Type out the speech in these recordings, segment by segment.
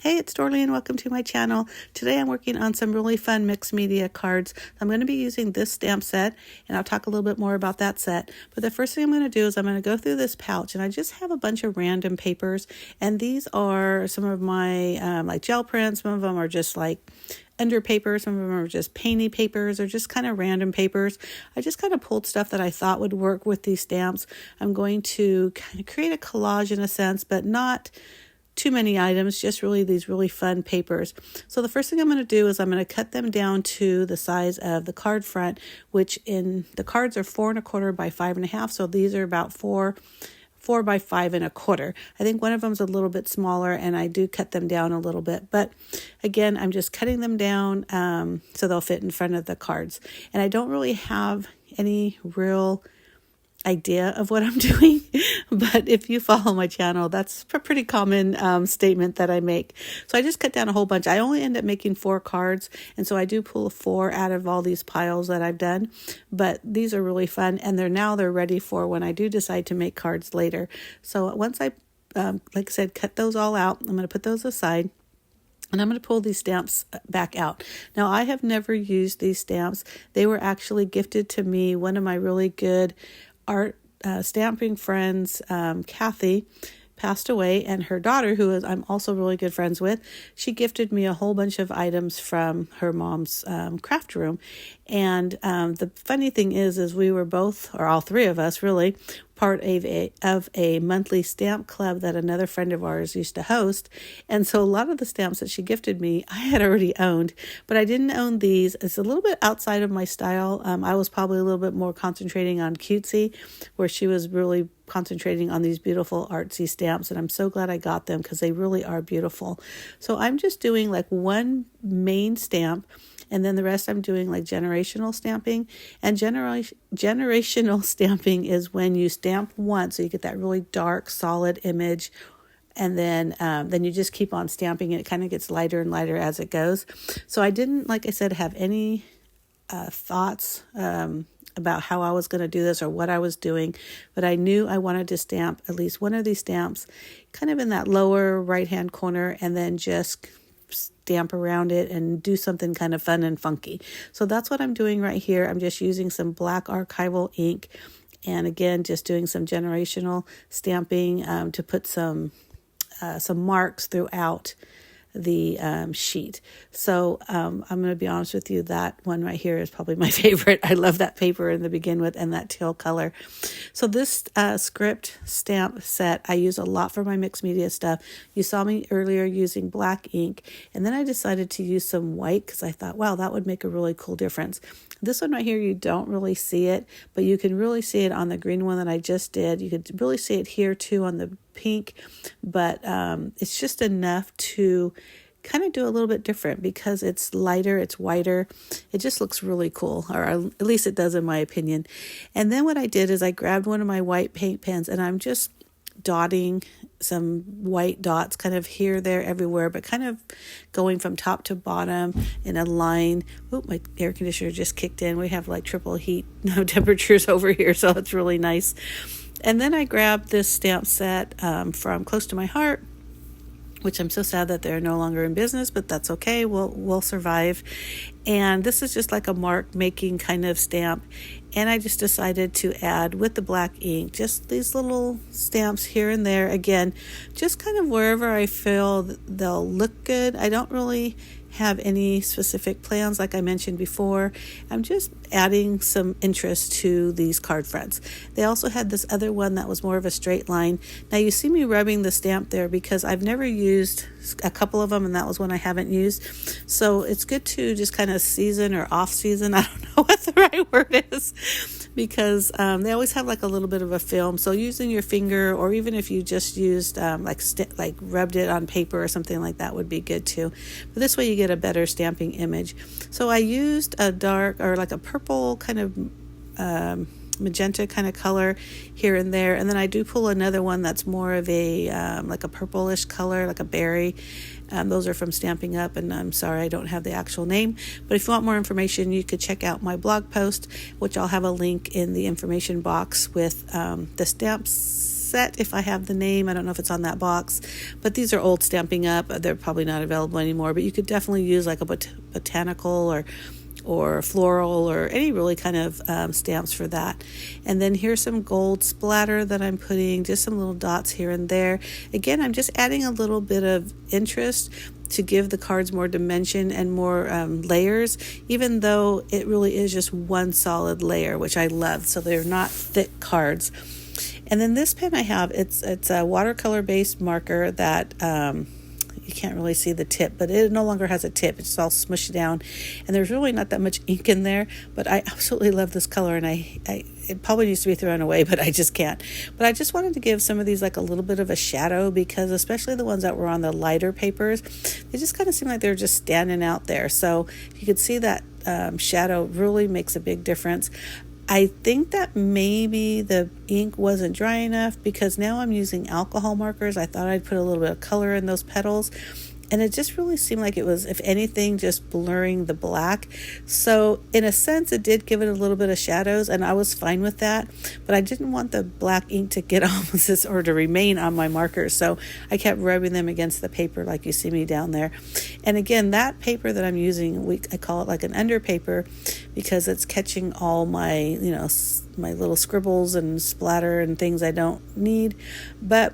Hey, it's Dorleen. Welcome to my channel. Today I'm working on some really fun mixed media cards. I'm going to be using this stamp set, and I'll talk a little bit more about that set. But the first thing I'm going to do is I'm going to go through this pouch, and I just have a bunch of random papers. And these are some of my like gel prints. Some of them are just like under paper. Some of them are just painty papers or just kind of random papers. I just kind of pulled stuff that I thought would work with these stamps. I'm going to kind of create a collage in a sense, but not too many items, just really these really fun papers. So the first thing I'm going to do is I'm going to cut them down to the size of the card front, which in the cards are 4 1/4 by 5 1/2. So these are about 4 by 5 1/4. I think one of them is a little bit smaller, and I do cut them down a little bit. But again, I'm just cutting them down so they'll fit in front of the cards. And I don't really have any real idea of what I'm doing, but if you follow my channel, that's a pretty common statement that I make. So I just cut down a whole bunch. I only end up making 4 cards, and so I do pull a 4 out of all these piles that I've done. But these are really fun, and they're ready for when I do decide to make cards later. So once I like I said, cut those all out, I'm going to put those aside. And I'm going to pull these stamps back out. Now, I have never used these stamps. They were actually gifted to me. One of my really good art stamping friends, Kathy, passed away, and her daughter, I'm also really good friends with, she gifted me a whole bunch of items from her mom's craft room. And the funny thing is we were both, or all three of us really, part of a monthly stamp club that another friend of ours used to host. And so a lot of the stamps that she gifted me, I had already owned, but I didn't own these. It's a little bit outside of my style. I was probably a little bit more concentrating on cutesy, where she was really concentrating on these beautiful artsy stamps. And I'm so glad I got them because they really are beautiful. So I'm just doing like one main stamp, and then the rest I'm doing like generational stamping. And generational stamping is when you stamp once, so you get that really dark, solid image, and then you just keep on stamping, and it kind of gets lighter and lighter as it goes. So I didn't, like I said, have any thoughts about how I was going to do this or what I was doing, but I knew I wanted to stamp at least one of these stamps kind of in that lower right-hand corner, and then just stamp around it and do something kind of fun and funky. So that's what I'm doing right here. I'm just using some black archival ink, and again, just doing some generational stamping to put some marks throughout the sheet. So I'm going to be honest with you, that one right here is probably my favorite. I love that paper in the begin with, and that teal color. So this script stamp set I use a lot for my mixed media stuff. You saw me earlier using black ink, and then I decided to use some white because I thought, wow, that would make a really cool difference. This one right here, you don't really see it, but you can really see it on the green one that I just did. You could really see it here too on the pink, but it's just enough to kind of do a little bit different because it's lighter, it's whiter. It just looks really cool, or at least it does in my opinion. And then what I did is I grabbed one of my white paint pens, and I'm just dotting some white dots kind of here, there, everywhere, but kind of going from top to bottom in a line. Oh, my air conditioner just kicked in. We have like triple heat temperatures over here, so it's really nice. And then I grabbed this stamp set from Close to My Heart, which I'm so sad that they're no longer in business, but that's okay. We'll survive. And this is just like a mark making kind of stamp. And I just decided to add with the black ink just these little stamps here and there. Again, just kind of wherever I feel they'll look good. I don't really have any specific plans like I mentioned before. I'm just adding some interest to these card fronts. They also had this other one that was more of a straight line. Now you see me rubbing the stamp there because I've never used a couple of them, and that was one I haven't used. So it's good to just kind of season or off season. I don't know what the right word is, because they always have like a little bit of a film. So using your finger, or even if you just used like rubbed it on paper or something like that, would be good too. But this way you get a better stamping image. So I used a dark or like a purple kind of magenta kind of color here and there, and then I do pull another one that's more of a like a purplish color, like a berry. Those are from Stamping Up, and I'm sorry I don't have the actual name, but if you want more information, you could check out my blog post, which I'll have a link in the information box with the stamps set if I have the name. I don't know if it's on that box, but these are old Stamping Up. They're probably not available anymore, but you could definitely use like a botanical or floral or any really kind of stamps for that. And then here's some gold splatter that I'm putting, just some little dots here and there. Again, I'm just adding a little bit of interest to give the cards more dimension and more layers, even though it really is just one solid layer, which I love. So they're not thick cards. And then this pen I have, it's a watercolor based marker that you can't really see the tip, but it no longer has a tip. It's all smushed down, and there's really not that much ink in there, but I absolutely love this color, and it probably needs to be thrown away, but I just can't. But I just wanted to give some of these like a little bit of a shadow, because especially the ones that were on the lighter papers, they just kind of seem like they're just standing out there. So you could see that shadow really makes a big difference. I think that maybe the ink wasn't dry enough, because now I'm using alcohol markers. I thought I'd put a little bit of color in those petals, and it just really seemed like it was, if anything, just blurring the black. So in a sense, it did give it a little bit of shadows, and I was fine with that, but I didn't want the black ink to get on this or to remain on my markers. So I kept rubbing them against the paper like you see me down there. And again, that paper that I'm using, I call it like an under paper, because it's catching all my, my little scribbles and splatter and things I don't need. But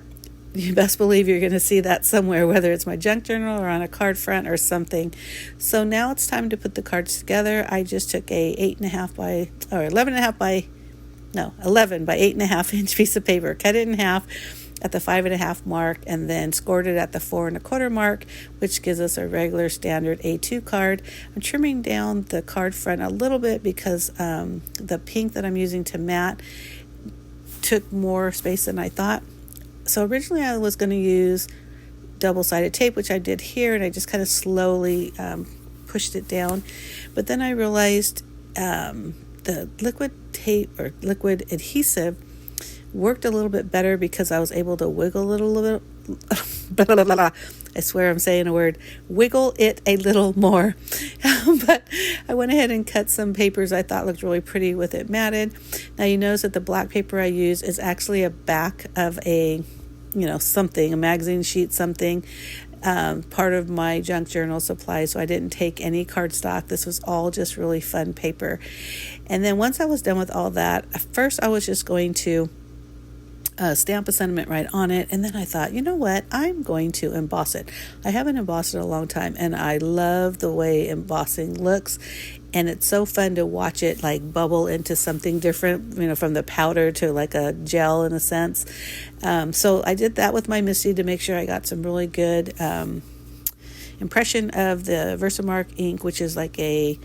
you best believe you're going to see that somewhere, whether it's my junk journal or on a card front or something. So now it's time to put the cards together. I just took a 11 by 8.5 inch piece of paper, cut it in half at the 5.5 mark, and then scored it at the 4.25 mark, which gives us a regular standard A2 card. I'm trimming down the card front a little bit because the pink that I'm using to matte took more space than I thought. So originally I was going to use double-sided tape, which I did here, and I just kind of slowly pushed it down. But then I realized the liquid tape or liquid adhesive worked a little bit better, because I was able to wiggle it a little bit. I swear I'm saying a word. Wiggle it a little more. But I went ahead and cut some papers I thought looked really pretty with it matted. Now you notice that the black paper I use is actually a back of a magazine sheet, something. Part of my junk journal supply, so I didn't take any cardstock. This was all just really fun paper. And then once I was done with all that, at first I was just going to stamp a sentiment right on it, and then I thought, you know what, I'm going to emboss it. I haven't embossed it in a long time, and I love the way embossing looks, and it's so fun to watch it like bubble into something different, from the powder to like a gel in a sense. So I did that with my Misty to make sure I got some really good impression of the Versamark ink, which is like a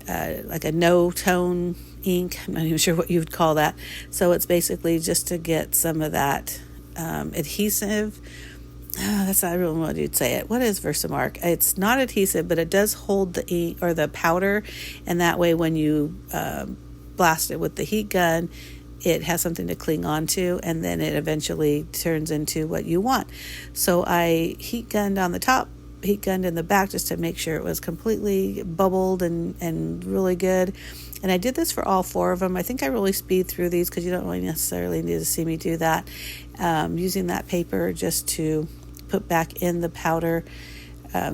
no-tone ink. I'm not even sure what you would call that. So it's basically just to get some of that adhesive. That's not really what you'd say it. What is Versamark? It's not adhesive, but it does hold the ink or the powder, and that way when you blast it with the heat gun, it has something to cling on to, and then it eventually turns into what you want. So I heat gunned on the top, heat gunned in the back, just to make sure it was completely bubbled and really good. And I did this for all 4 of them. I think I really speed through these, because you don't really necessarily need to see me do that. Using that paper just to put back in the powder,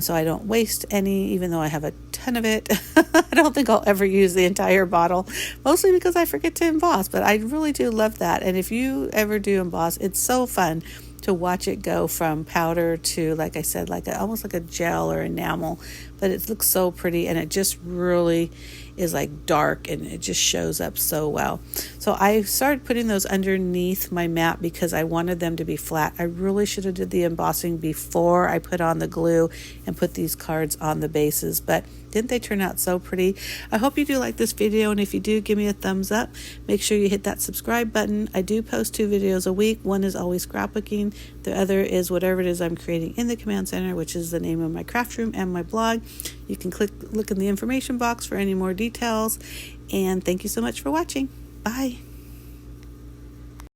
so I don't waste any, even though I have a ton of it. I don't think I'll ever use the entire bottle, mostly because I forget to emboss, but I really do love that. And if you ever do emboss, it's so fun to watch it go from powder to, like I said, almost like a gel or enamel, but it looks so pretty, and it just really is like dark, and it just shows up so well. So I started putting those underneath my mat because I wanted them to be flat. I really should have did the embossing before I put on the glue and put these cards on the bases, but didn't they turn out so pretty? I hope you do like this video, and if you do, give me a thumbs up. Make sure you hit that subscribe button. I do post 2 videos a week. One is always scrapbooking. The other is whatever it is I'm creating in the Command Center, which is the name of my craft room and my blog. You can look in the information box for any more details. And thank you so much for watching. Bye.